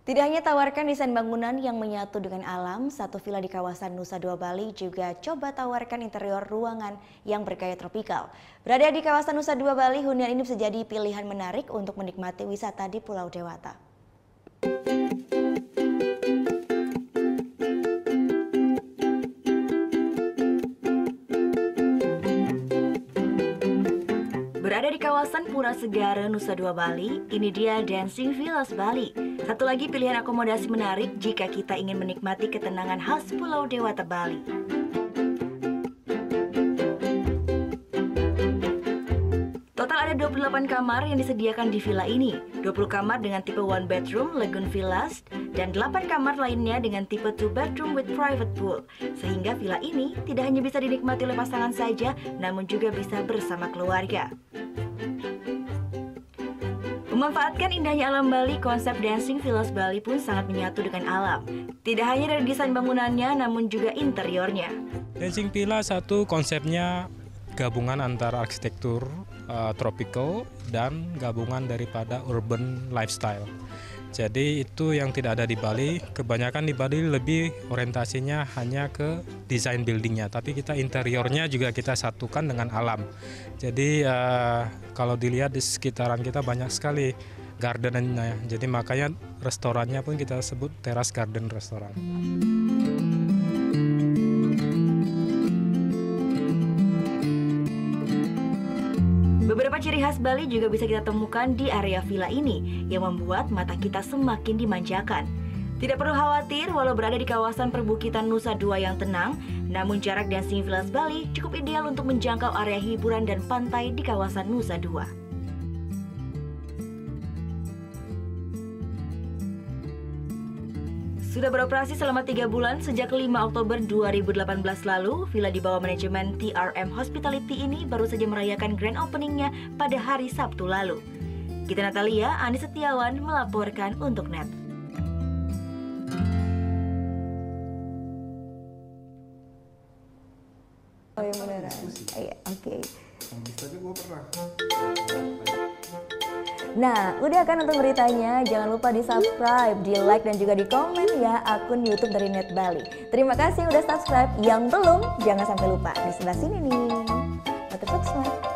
Tidak hanya tawarkan desain bangunan yang menyatu dengan alam, satu villa di kawasan Nusa Dua Bali juga coba tawarkan interior ruangan yang bergaya tropikal. Berada di kawasan Nusa Dua Bali, hunian ini bisa jadi pilihan menarik untuk menikmati wisata di Pulau Dewata. Berada di kawasan Pura Segara, Nusa Dua Bali, ini dia Dancing Villas Bali. Satu lagi pilihan akomodasi menarik jika kita ingin menikmati ketenangan khas Pulau Dewata, Bali. Total ada 28 kamar yang disediakan di villa ini. 20 kamar dengan tipe one bedroom Lagoon Villas dan 8 kamar lainnya dengan tipe two bedroom with private pool. Sehingga villa ini tidak hanya bisa dinikmati oleh pasangan saja, namun juga bisa bersama keluarga. Memanfaatkan indahnya alam Bali, konsep Dancing Villas Bali pun sangat menyatu dengan alam. Tidak hanya dari desain bangunannya, namun juga interiornya. Dancing Villa satu konsepnya gabungan antara arsitektur tropical dan gabungan daripada urban lifestyle. Jadi itu yang tidak ada di Bali. Kebanyakan di Bali lebih orientasinya hanya ke desain buildingnya, tapi kita interiornya juga kita satukan dengan alam. Jadi kalau dilihat di sekitaran kita banyak sekali gardennya. Jadi makanya restorannya pun kita sebut teras garden restoran. Beberapa ciri khas Bali juga bisa kita temukan di area villa ini yang membuat mata kita semakin dimanjakan. Tidak perlu khawatir walau berada di kawasan perbukitan Nusa Dua yang tenang, namun jarak Dancing Villas Bali cukup ideal untuk menjangkau area hiburan dan pantai di kawasan Nusa Dua. Sudah beroperasi selama 3 bulan sejak 5 Oktober 2018 lalu, villa di bawah manajemen TRM Hospitality ini baru saja merayakan grand openingnya pada hari Sabtu lalu. Gita Natalia, Ani Setiawan melaporkan untuk NET. Oh yang beneran? Iya, oke. Tapi gue pernah. Nah, udah kan nonton beritanya? Jangan lupa di subscribe, di like, dan juga di komen ya akun YouTube dari Net Bali. Terima kasih udah subscribe. Yang belum, jangan sampai lupa. Di sebelah sini nih. Subscribe.